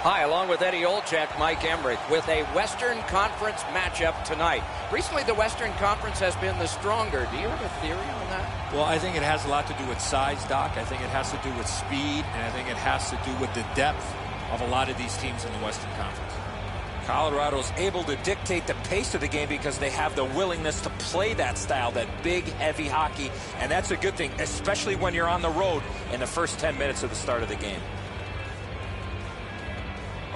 Hi, along with Eddie Olczyk, Mike Emmerich, with a Western Conference matchup tonight. Recently, the Western Conference has been the stronger. Do you have a theory on that? Well, I think it has a lot to do with size, Doc. I think it has to do with speed, and I think it has to do with the depth of a lot of these teams in the Western Conference. Colorado's able to dictate the pace of the game because they have the willingness to play that style, that big, heavy hockey, and that's a good thing, especially when you're on the road in the first 10 minutes of the start of the game.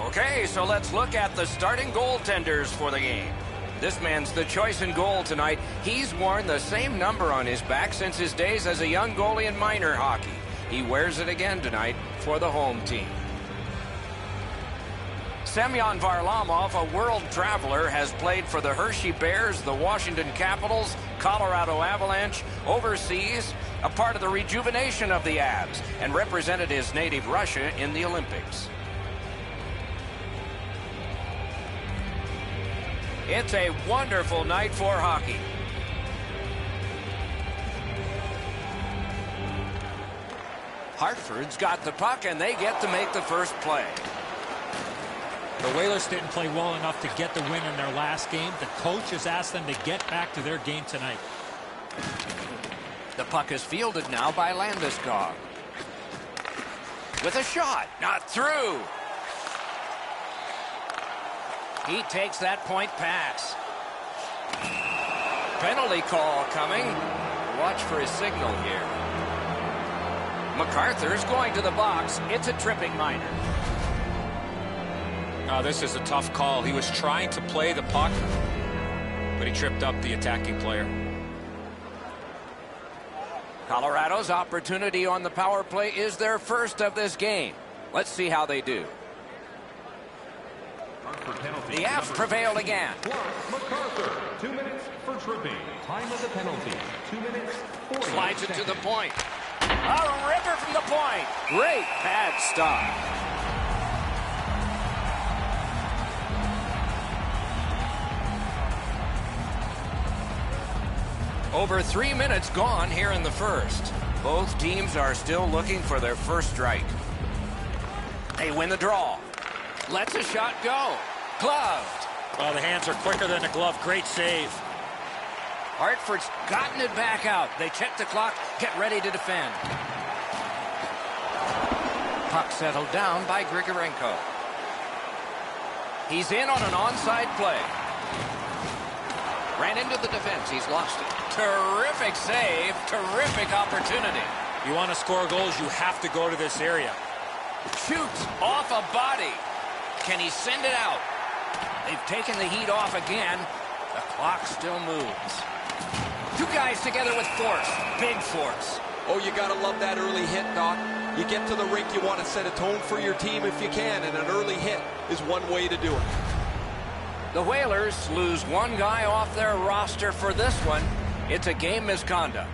Okay, so let's look at the starting goaltenders for the game. This man's the choice in goal tonight. He's worn the same number on his back since his days as a young goalie in minor hockey. He wears it again tonight for the home team. Semyon Varlamov, a world traveler, has played for the Hershey Bears, the Washington Capitals, Colorado Avalanche, overseas, a part of the rejuvenation of the Avs, and represented his native Russia in the Olympics. It's a wonderful night for hockey. Hartford's got the puck, and they get to make the first play. The Whalers didn't play well enough to get the win in their last game. The coach has asked them to get back to their game tonight. The puck is fielded now by Landeskog. With a shot, not through. He takes that point pass. Penalty call coming. Watch for his signal here. MacArthur's going to the box. It's a tripping minor. Oh, this is a tough call. He was trying to play the puck, but he tripped up the attacking player. Colorado's opportunity on the power play is their first of this game. Let's see how they do. The Avs prevailed again. MacArthur, 2 minutes for tripping. Time of the penalty, 2 minutes, 40 Slides seconds. it to the point. A ripper from the point. Great pad stop. Over 3 minutes gone here in the first. Both teams are still looking for their first strike. They win the draw. Lets a shot go. Gloved. Well, the hands are quicker than the glove. Great save. Hartford's gotten it back out. They check the clock, get ready to defend. Puck settled down by Grigorenko. He's in on an onside play. Ran into the defense. He's lost it. Terrific save. Terrific opportunity. You want to score goals, you have to go to this area. Shoots off a body. Can he send it out? They've taken the heat off again. The clock still moves. Two guys together with force. Big force. Oh, you got to love that early hit, Doc. You get to the rink, you want to set a tone for your team if you can, and an early hit is one way to do it. The Whalers lose one guy off their roster for this one. It's a game misconduct.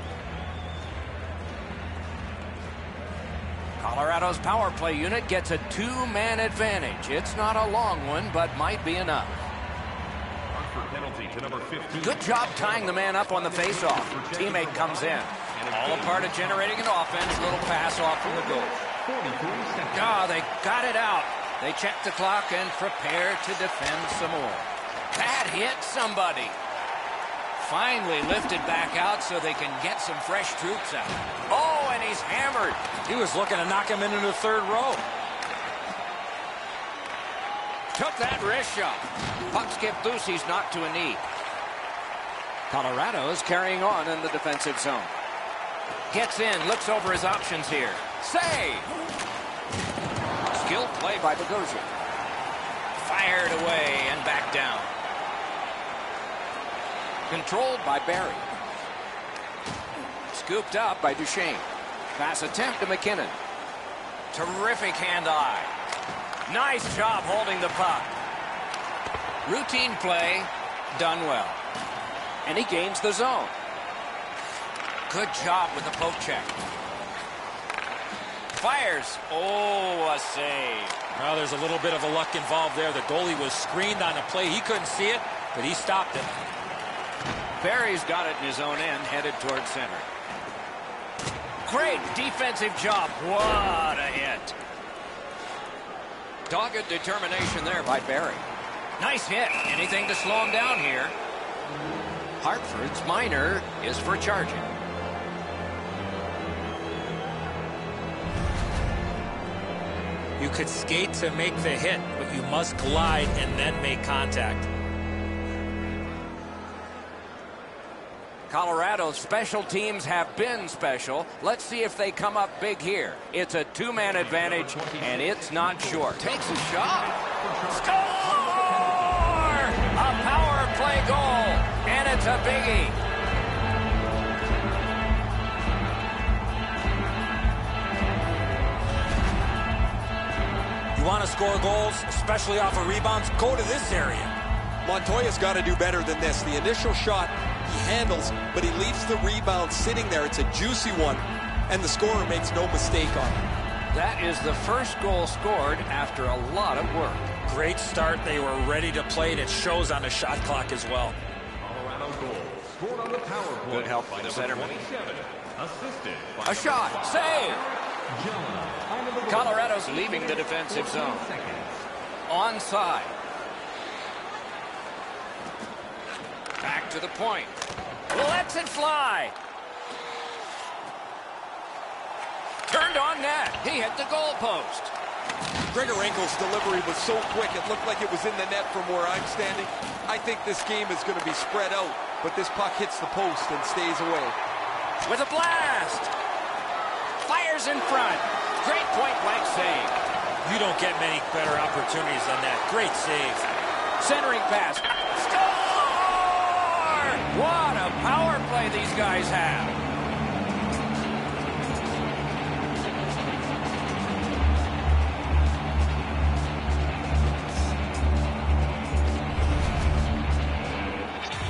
Colorado's power play unit gets a two-man advantage. It's not a long one, but might be enough. Penalty to number 15. Good job tying the man up on the face-off. Teammate comes in. All a part of generating an offense. Little pass off from the goal. They got it out. They check the clock and prepare to defend some more. That hit somebody. Finally lifted back out so they can get some fresh troops out. Oh, and he's hammered. He was looking to knock him into the third row. Took that wrist shot. Puck skipped loose. He's knocked to a knee. Colorado's carrying on in the defensive zone. Gets in, looks over his options here. Save! Skilled play by Bogosian. Fired away and back down. Controlled by Barry. Scooped up by Duchesne. Pass attempt to McKinnon. Terrific hand-eye. Nice job holding the puck. Routine play, done well. And he gains the zone. Good job with the poke check. Fires. Oh, a save. Well, there's a little bit of a luck involved there. The goalie was screened on a play. He couldn't see it, but he stopped it. Barry's got it in his own end, headed towards center. Great defensive job. What a hit. Dogged determination there by Barry. Nice hit. Anything to slow him down here. Hartford's minor is for charging. You could skate to make the hit, but you must glide and then make contact. Colorado's special teams have been special. Let's see if they come up big here. It's a two-man advantage, and it's not short. Takes a shot. Score! A power play goal, and it's a biggie. You want to score goals, especially off of rebounds? Go to this area. Montoya's got to do better than this. The initial shot he handles, but he leaves the rebound sitting there. It's a juicy one, and the scorer makes no mistake on it. That is the first goal scored after a lot of work. Great start. They were ready to play, and it shows on the shot clock as well. Colorado goal scored on the power play. Good help by the centerman. 27, assisted by A shot. Save. Jones. Colorado's leaving the defensive zone. Onside. Back to the point. Lets it fly. Turned on net. He hit the goalpost. Grigorenko's delivery was so quick, it looked like it was in the net from where I'm standing. I think this game is going to be spread out, but this puck hits the post and stays away. With a blast. Fires in front. Great point-blank save. You don't get many better opportunities than that. Great save. Centering pass. Score! What a power play these guys have.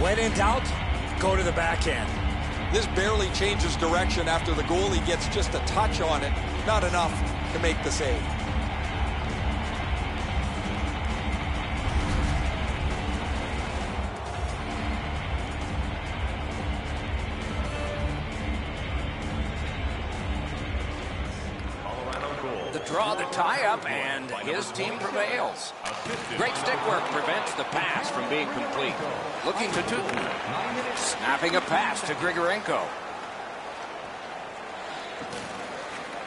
When in doubt, go to the backhand. This barely changes direction after the goalie gets just a touch on it. Not enough to make the save. The draw, the tie-up, and his team prevails. Great stick work prevents the pass from being complete. Looking to Tutin. Snapping a pass to Grigorenko.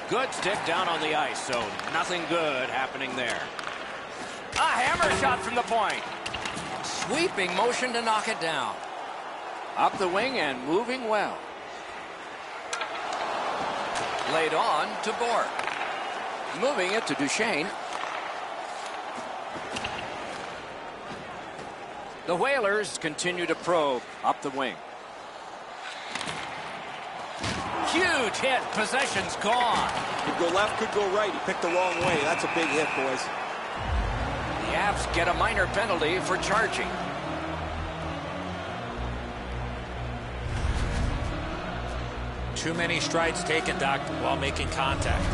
Good stick down on the ice, so nothing good happening there. A hammer shot from the point. Sweeping motion to knock it down. Up the wing and moving well. Laid on to Bork. Moving it to Duchesne. The Whalers continue to probe up the wing. Huge hit. Possession's gone. Could go left, could go right. He picked the wrong way. That's a big hit, boys. The Avs get a minor penalty for charging. Too many strides taken, Doc, while making contact.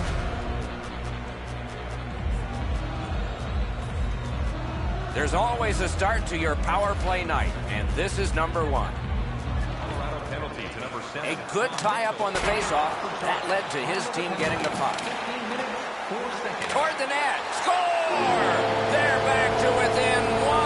There's always a start to your power play night, and this is number one. Colorado penalty to number 7. A good tie-up on the faceoff. That led to his team getting the puck. 15 minutes, 4 seconds. Toward the net. Score! They're back to within one.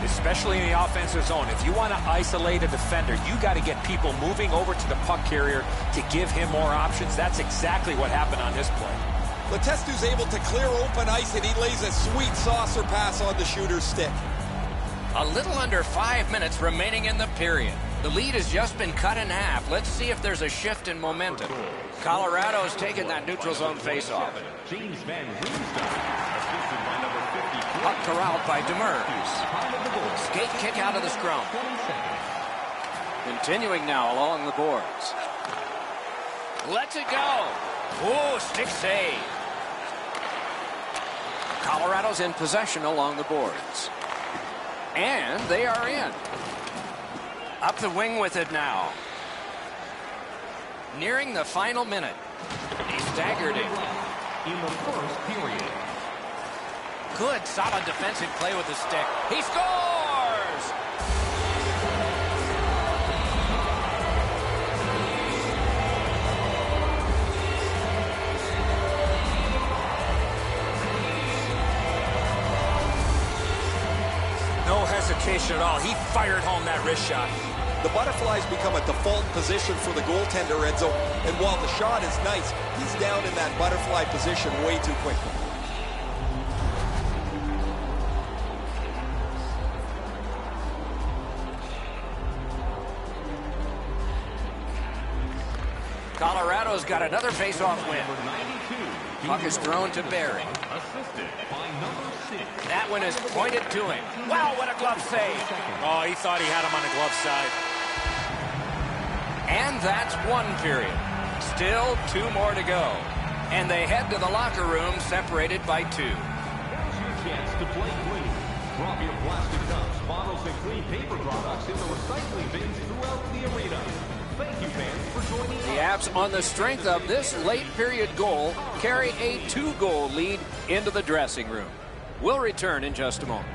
Especially in the offensive zone. If you want to isolate a defender, you got to get people moving over to the puck carrier to give him more options. That's exactly what happened on this play. Letestu's able to clear open ice, and he lays a sweet saucer pass on the shooter's stick. A little under 5 minutes remaining in the period. The lead has just been cut in half. Let's see if there's a shift in momentum. Colorado's taken that neutral zone faceoff. James Van Riemsdyk, assisted by number 54. Puck corralled by Demers. Time of the goal. Skate kick out of the scrum. 20 seconds. Continuing now along the boards. Lets it go. Oh, stick save. Colorado's in possession along the boards. And they are in. Up the wing with it now. Nearing the final minute. He staggered it. In the first period. Good, solid defensive play with the stick. He scores! No hesitation at all. He fired home that wrist shot. The butterflies become a default position for the goaltender, Enzo. And while the shot is nice, he's down in that butterfly position way too quickly. Colorado's got another face-off win. Puck is thrown to Barry. That one is pointed to him. Wow, what a glove save. Oh, he thought he had him on the glove side. And that's one period. Still 2 more to go. And they head to the locker room separated by 2. Here's your chance to play clean. Drop your plastic cups, bottles, and clean paper products in the recycling bins throughout the arena. Thank you, fans, for joining us. The Avs, on the strength of this late period goal, carry a 2-goal lead into the dressing room. We'll return in just a moment.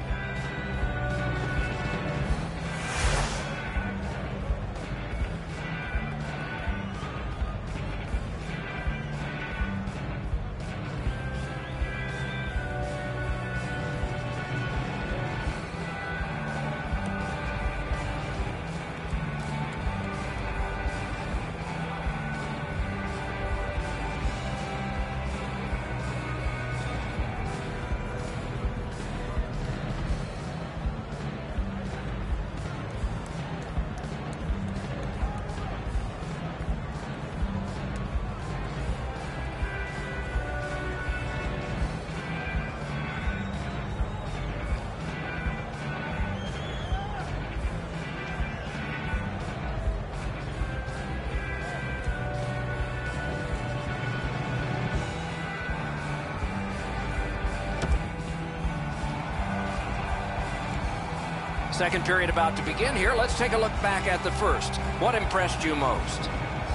Second period about to begin here. Let's take a look back at the first. What impressed you most?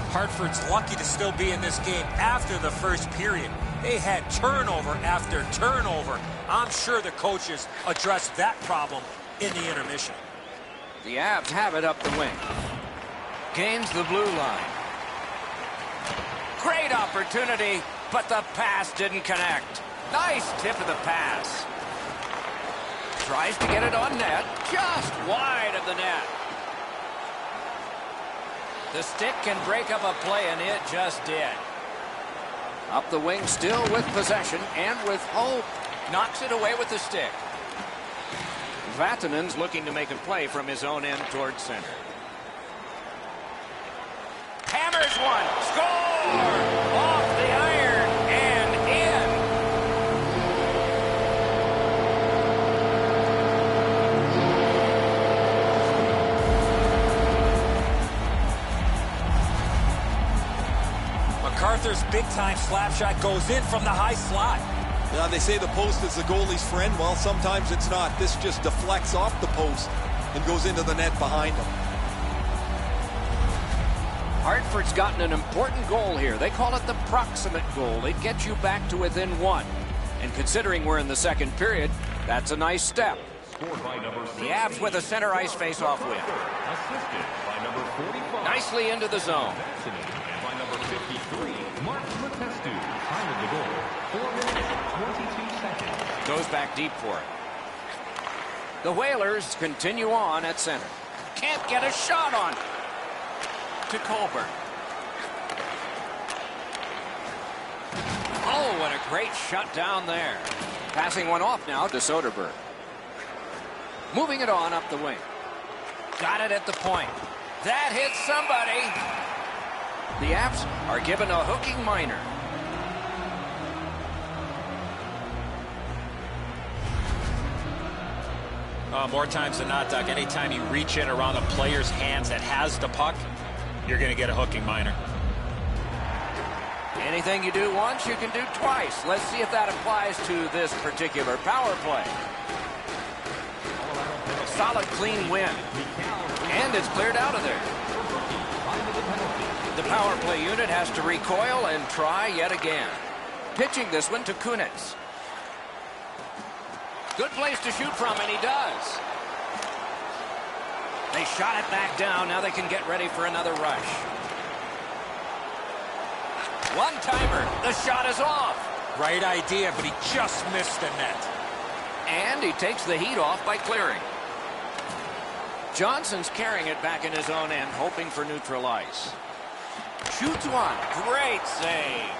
Hartford's lucky to still be in this game after the first period. They had turnover after turnover. I'm sure the coaches addressed that problem in the intermission. The Avs have it up the wing. Gains the blue line. Great opportunity, but the pass didn't connect. Nice tip of the pass. Tries to get it on net, just wide of the net. The stick can break up a play, and it just did. Up the wing, still with possession and with hope. Knocks it away with the stick. Vatanen's looking to make a play from his own end towards center. Hammers one. Score! Off the iron and in. MacArthur's big-time slap shot goes in from the high slot. Now, they say the post is the goalie's friend. Well, sometimes it's not. This just deflects off the post and goes into the net behind him. Hartford's gotten an important goal here. They call it the proximate goal. It gets you back to within 1. And considering we're in the second period, that's a nice step. The Avs with a center ice face-off win. Assisted by number 45. Nicely into the zone. And by number 53, Mark Letestu. Time of the goal, 4 minutes, 22 seconds. Goes back deep for it. The Whalers continue on at center. Can't get a shot on. To Colbert. Oh, what a great shutdown there. Passing one off now to Soderberg. Moving it on up the wing. Got it at the point. That hits somebody. The Avs are given a hooking minor. More times than not, Doc, anytime you reach in around a player's hands that has the puck, you're going to get a hooking minor. Anything you do once, you can do twice. Let's see if that applies to this particular power play. A solid, clean win. And it's cleared out of there. The power play unit has to recoil and try yet again. Pitching this one to Kunitz. Good place to shoot from, and he does. They shot it back down. Now they can get ready for another rush. One-timer. The shot is off. Right idea, but he just missed the net. And he takes the heat off by clearing. Johnson's carrying it back in his own end, hoping for neutral ice. Shoots one. Great save.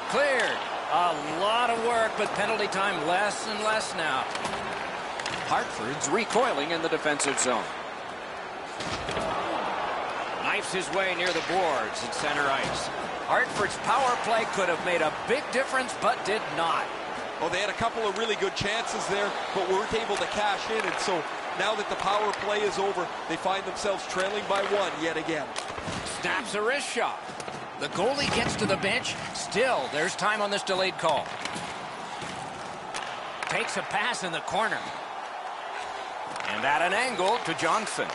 Cleared. A lot of work, but penalty time less and less now. Hartford's recoiling in the defensive zone. Knifes his way near the boards at center ice. Hartford's power play could have made a big difference, but did not. Well, they had a couple of really good chances there, but weren't able to cash in. And so now that the power play is over, they find themselves trailing by one yet again. Snaps a wrist shot. The goalie gets to the bench. Still, there's time on this delayed call. Takes a pass in the corner. And at an angle to Johnson.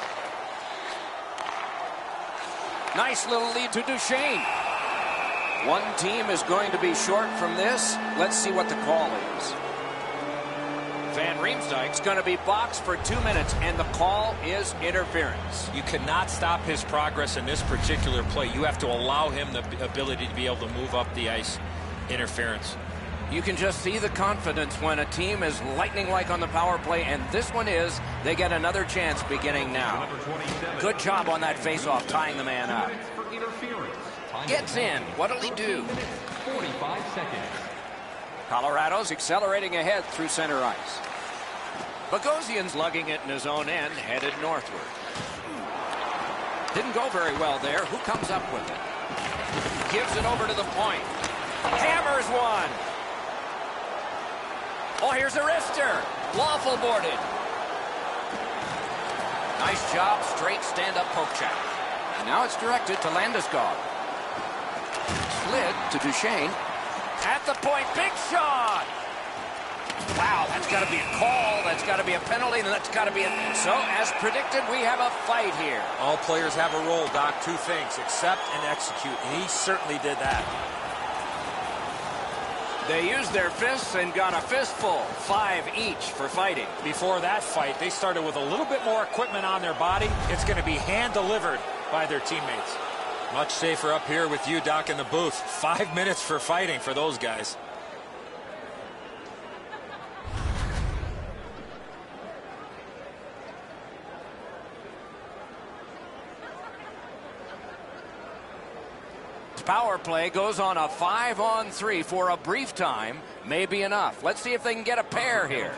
Nice little lead to Duchesne. One team is going to be short from this. Let's see what the call is. Van Riemsdyk's going to be boxed for 2 minutes, and the call is interference. You cannot stop his progress in this particular play. You have to allow him the ability to be able to move up the ice. Interference. You can just see the confidence when a team is lightning-like on the power play, and this one is. They get another chance beginning now. Good job on that face-off, tying the man up. Gets in. What'll he do? 45 seconds. Colorado's accelerating ahead through center ice. Bogosian's lugging it in his own end, headed northward. Didn't go very well there. Who comes up with it? Gives it over to the point. Hammers one. Oh, here's a wrister. Waffle boarded. Nice job, straight stand-up poke check. And now it's directed to Landeskog. Slid to Duchesne. At the point, big shot! Wow, that's got to be a call, that's got to be a penalty, and that's got to be a... So, as predicted, we have a fight here. All players have a role, Doc. Two things, accept and execute, and he certainly did that. They used their fists and got a fistful, 5 each for fighting. Before that fight, they started with a little bit more equipment on their body. It's going to be hand-delivered by their teammates. Much safer up here with you, Doc, in the booth. 5 minutes for fighting for those guys. Power play goes on a 5-on-3 for a brief time. May be enough. Let's see if they can get a pair here.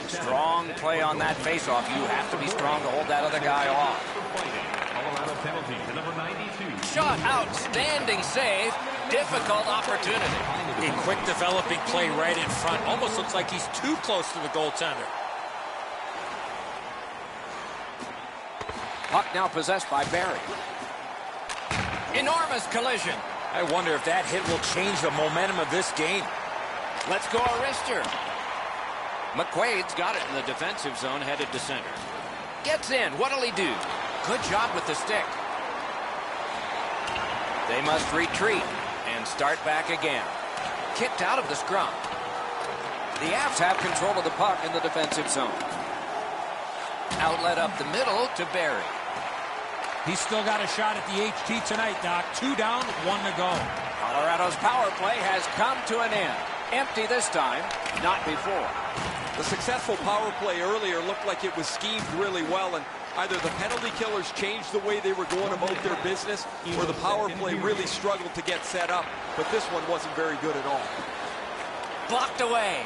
Strong play on that faceoff. You have to be strong to hold that other guy off. Shot, outstanding save. Difficult opportunity. A quick developing play right in front. Almost looks like he's too close to the goaltender. Puck now possessed by Barry. Enormous collision. I wonder if that hit will change the momentum of this game. Let's go a wrister. McQuaid's got it in the defensive zone, headed to center. Gets in. What'll he do? Good job with the stick. They must retreat and start back again. Kicked out of the scrum. The Avs have control of the puck in the defensive zone. Outlet up the middle to Barry. He's still got a shot at the HT tonight, Doc. 2 down, 1 to go. Colorado's power play has come to an end. Empty this time, not before. The successful power play earlier looked like it was schemed really well, and either the penalty killers changed the way they were going about their business, or the power play really struggled to get set up, but this one wasn't very good at all. Blocked away.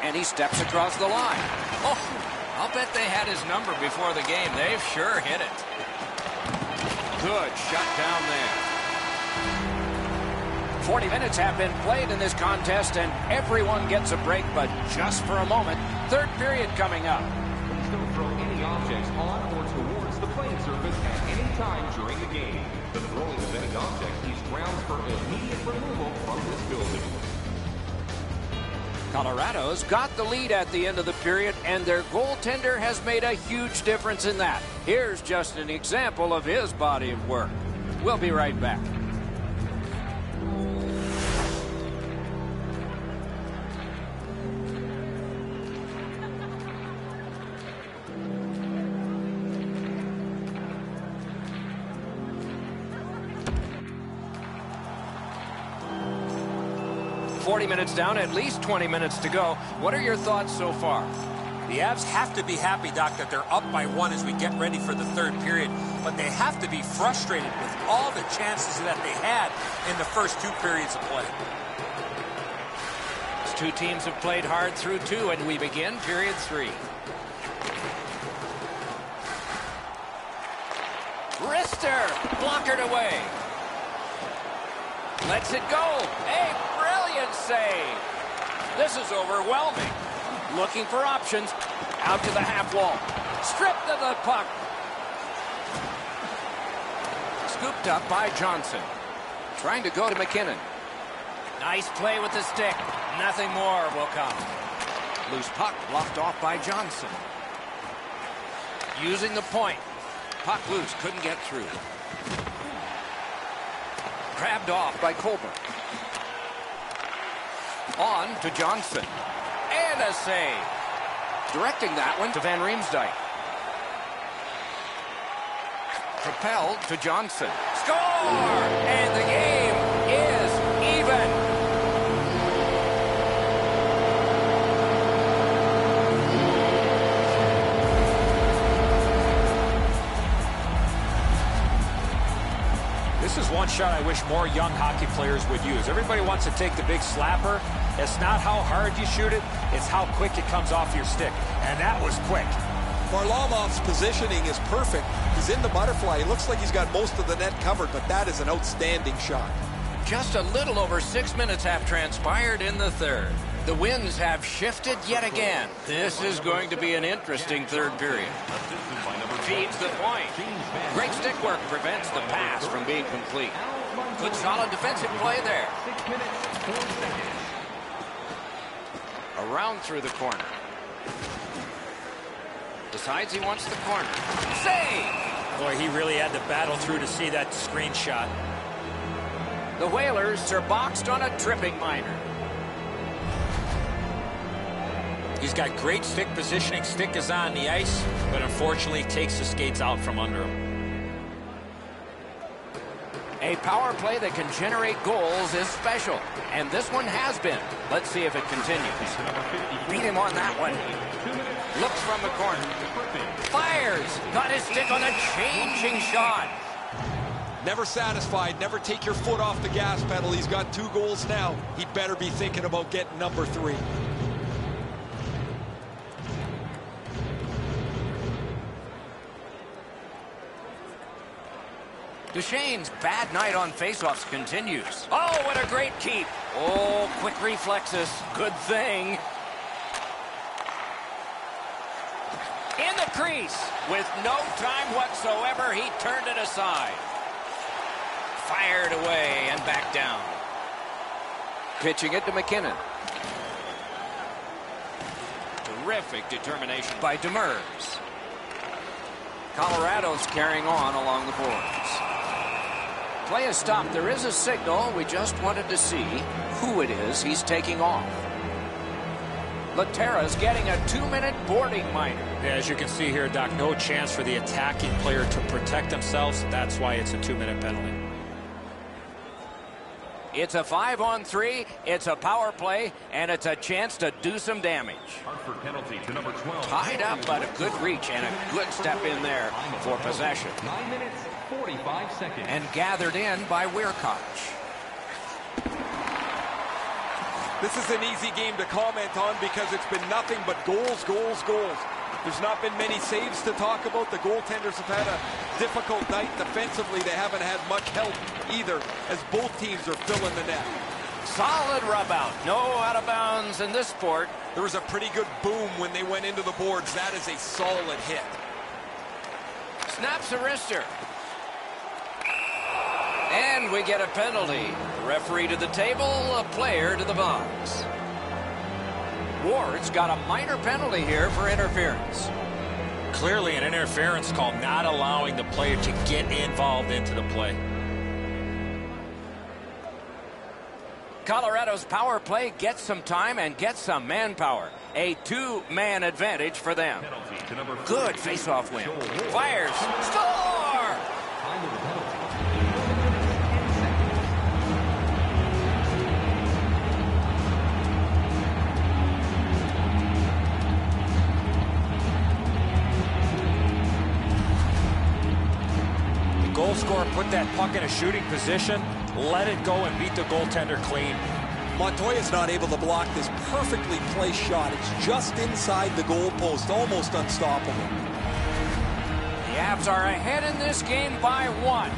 And he steps across the line. Oh, I'll bet they had his number before the game. They've sure hit it. Good shut down there. 40 minutes have been played in this contest, and everyone gets a break, but just for a moment. Third period coming up. Please don't throw any objects on or towards the playing surface at any time during the game. The throwing of any object is grounds for immediate removal from this building. Colorado's got the lead at the end of the period, and their goaltender has made a huge difference in that. Here's just an example of his body of work. We'll be right back. 40 minutes down, at least 20 minutes to go. What are your thoughts so far? The Avs have to be happy, Doc, that they're up by 1 as we get ready for the third period. But they have to be frustrated with all the chances that they had in the first 2 periods of play. These two teams have played hard through 2, and we begin period 3. Wrister, blockered away. Lets it go. A brilliant save. This is overwhelming. Looking for options. Out to the half wall. Stripped of the puck. Scooped up by Johnson. Trying to go to McKinnon. Nice play with the stick. Nothing more will come. Loose puck blocked off by Johnson. Using the point. Puck loose. Couldn't get through. Grabbed off by Colbert. On to Johnson. And a save. Directing that one to Van Riemsdyk. Propelled to Johnson. Score! And the game is even. This is one shot I wish more young hockey players would use. Everybody wants to take the big slapper. It's not how hard you shoot it, it's how quick it comes off your stick. And that was quick. Varlamov's positioning is perfect. He's in the butterfly. He looks like he's got most of the net covered, but that is an outstanding shot. Just a little over 6 minutes have transpired in the third. The winds have shifted yet again. This is going to be an interesting third period. Feeds the point. Great stick work prevents the pass from being complete. Good solid defensive play there. Around through the corner. Decides he wants the corner. Save! Boy, he really had to battle through to see that screen shot. The Whalers are boxed on a tripping minor. He's got great stick positioning. Stick is on the ice, but unfortunately takes the skates out from under him. A power play that can generate goals is special, and this one has been. Let's see if it continues. Beat him on that one. Looks from the corner. Fires. Got his stick on a changing shot. Never satisfied. Never take your foot off the gas pedal. He's got 2 goals now. He better be thinking about getting number 3. Duchesne's bad night on faceoffs continues. Oh, what a great keep. Oh, quick reflexes. Good thing. In the crease. With no time whatsoever, he turned it aside. Fired away and back down. Pitching it to McKinnon. Terrific determination by Demers. Colorado's carrying on along the boards. Play is stopped. There is a signal. We just wanted to see who it is he's taking off. Laterra's getting a 2-minute boarding minor. Yeah, as you can see here, Doc, no chance for the attacking player to protect themselves. That's why it's a 2-minute penalty. It's a 5-on-3, it's a power play, and it's a chance to do some damage. Hartford penalty to number 12. Tied up, but a good reach and a good step in there for possession. 9 minutes, 45 seconds. And gathered in by Weirkoch. This is an easy game to comment on because it's been nothing but goals, goals, goals. There's not been many saves to talk about. The goaltenders have had a difficult night. Defensively, they haven't had much help either, as both teams are filling the net. Solid rub out. No out of bounds in this sport. There was a pretty good boom when they went into the boards. That is a solid hit. Snaps a wrister. And we get a penalty. Referee to the table, a player to the box. Ward's got a minor penalty here for interference. Clearly an interference call, not allowing the player to get involved into the play. Colorado's power play gets some time and gets some manpower. A 2-man advantage for them. Good face-off win. Fires. Score! goal scorer put that puck in a shooting position, let it go and beat the goaltender clean. Montoya's not able to block this perfectly placed shot. It's just inside the goal post, almost unstoppable. The Avs are ahead in this game by 1.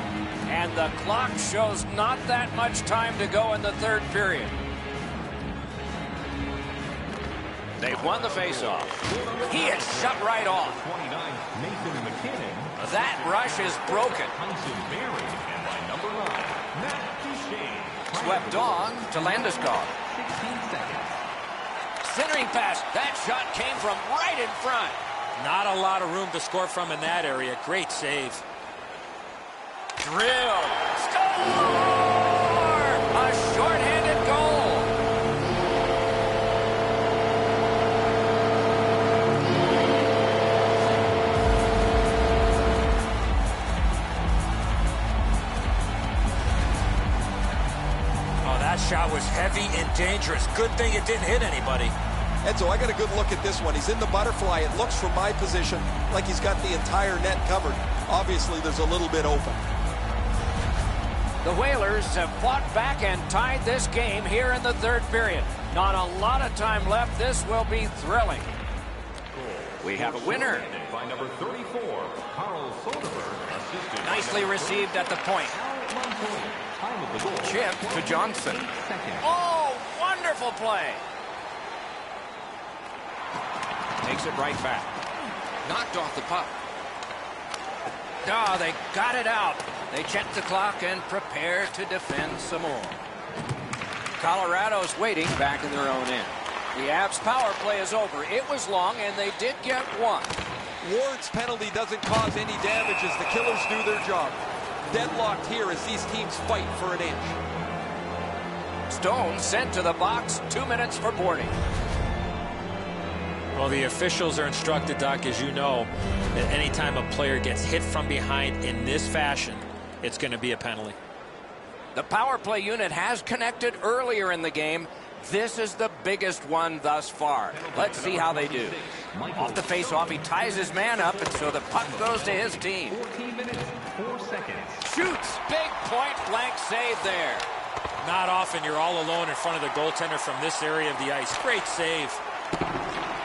And the clock shows not that much time to go in the third period. They've won the faceoff. He is shut right off. That rush is broken. Swept on to Landeskog. Centering pass. That shot came from right in front. Not a lot of room to score from in that area. Great save. Drill. Score! A shorthanded goal. That shot was heavy and dangerous. Good thing it didn't hit anybody. Edzo, I got a good look at this one. He's in the butterfly. It looks from my position like he's got the entire net covered. Obviously, there's a little bit open. The Whalers have fought back and tied this game here in the third period. Not a lot of time left. This will be thrilling. We have a winner. By number 34, Carl Soderberg, Nicely received at the point. Chip to Johnson. Oh, wonderful play. Takes it right back. Knocked off the puck. Oh, they got it out. They check the clock and prepare to defend some more. Colorado's waiting back in their own end. The Avs power play is over. It was long, and they did get one. Ward's penalty doesn't cause any damage as the Killers do their job. Deadlocked here as these teams fight for an inch. Stone sent to the box. 2 minutes for boarding. Well, the officials are instructed, Doc, as you know, that anytime a player gets hit from behind in this fashion, it's going to be a penalty. The power play unit has connected earlier in the game. This is the biggest one thus far. Let's see how they do. Off the face-off, he ties his man up, and so the puck goes to his team. 14 minutes, 4 seconds. Shoots. Big point-blank save there. Not often you're all alone in front of the goaltender from this area of the ice. Great save.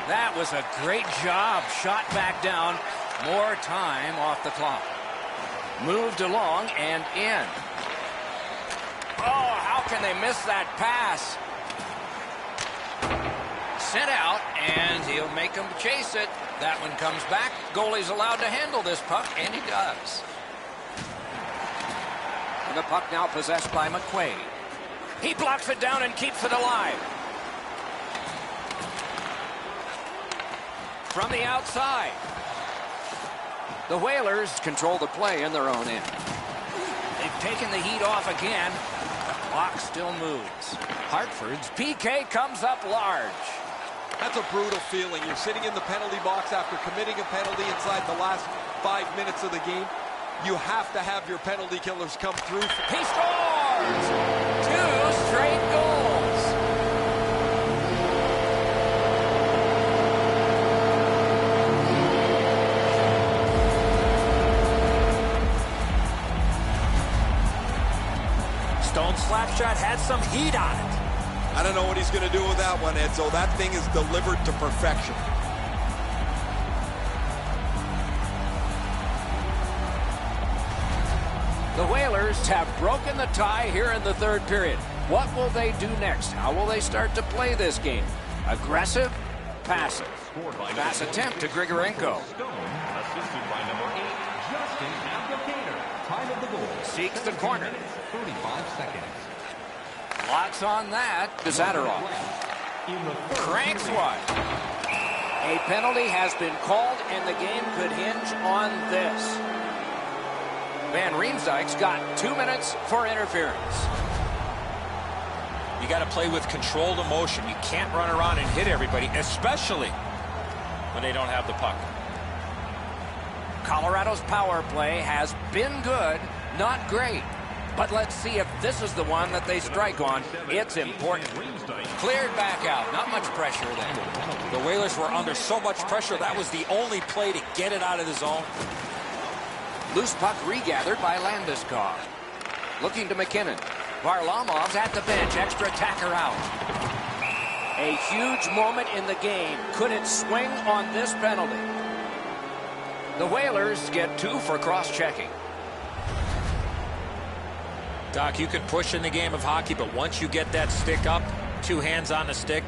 That was a great job. Shot back down. More time off the clock. Moved along and in. Oh, how can they miss that pass? Sent out, and he'll make them chase it. That one comes back. Goalie's allowed to handle this puck, and he does. And the puck now possessed by McQuaid. He blocks it down and keeps it alive. From the outside. The Whalers control the play in their own end. They've taken the heat off again. The clock still moves. Hartford's PK comes up large. That's a brutal feeling. You're sitting in the penalty box after committing a penalty inside the last 5 minutes of the game. You have to have your penalty killers come through. He scores! 2 straight goals. Stone's slap shot had some heat on it. I don't know what he's going to do with that one, Edzo. That thing is delivered to perfection. The Whalers have broken the tie here in the third period. What will they do next? How will they start to play this game? Aggressive? Passive? Pass attempt to Grigorenko. Assisted by number 8, Justin Applicator. Time of the goal. Seeks the corner. 35 seconds. Lots on that. Zadorov cranks one. A penalty has been called, and the game could hinge on this. Van Riemsdyk's got 2 minutes for interference. You got to play with controlled emotion. You can't run around and hit everybody, especially when they don't have the puck. Colorado's power play has been good, not great. But let's see if this is the one that they strike on. It's important. Cleared back out. Not much pressure there. The Whalers were under so much pressure, that was the only play to get it out of the zone. Loose puck regathered by Landeskog. Looking to McKinnon. Varlamov's at the bench. Extra attacker out. A huge moment in the game. Could it swing on this penalty? The Whalers get 2 for cross-checking. Doc, you can push in the game of hockey, but once you get that stick up, 2 hands on the stick,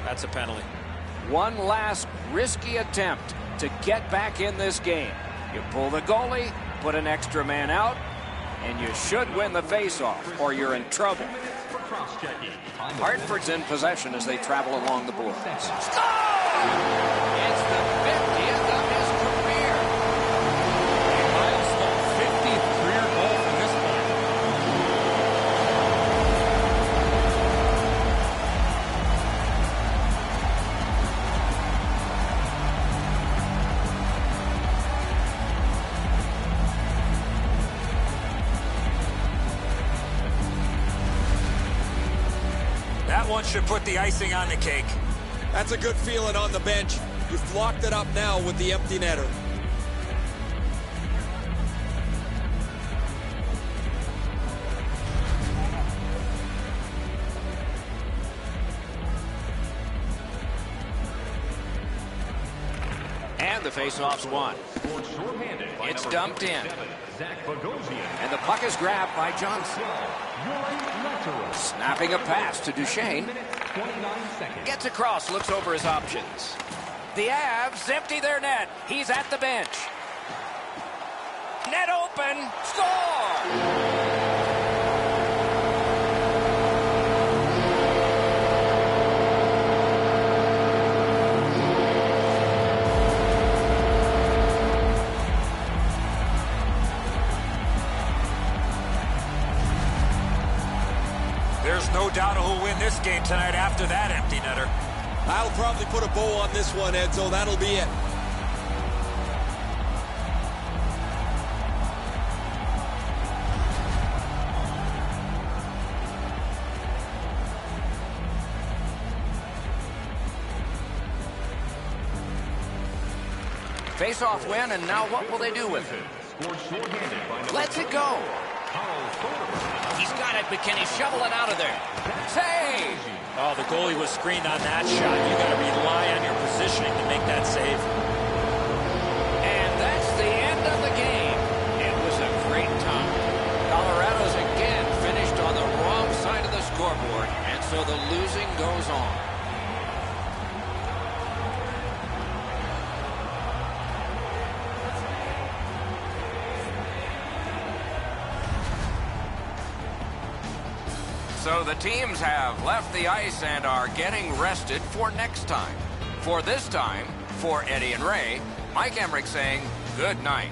that's a penalty. One last risky attempt to get back in this game. You pull the goalie, put an extra man out, and you should win the faceoff, or you're in trouble. Hartford's in possession as they travel along the boards. Score! It's the 50th of his career. A milestone 50th career goal from this point. That one should put the icing on the cake. That's a good feeling on the bench. You've locked it up now with the empty netter. And the faceoff's won. It's dumped in. And the puck is grabbed by Johnson. Snapping a pass to Duchesne. Gets across, looks over his options. The Avs empty their net. He's at the bench. Net open. Score! There's no doubt who'll win this game tonight after that empty netter. I'll probably put a bow on this one, Edzo. That'll be it. Face-off win, and now what will they do with it? Let's it go. He's got it, McKinney. Shovel it out of there. Save! Oh, the goalie was screened on that shot. You got to rely on your positioning to make that save. And that's the end of the game. It was a great time. Colorado's again finished on the wrong side of the scoreboard, and so the losing goes on. So the teams have left the ice and are getting rested for next time. For this time, for Eddie and Ray, Mike Emmerich saying good night.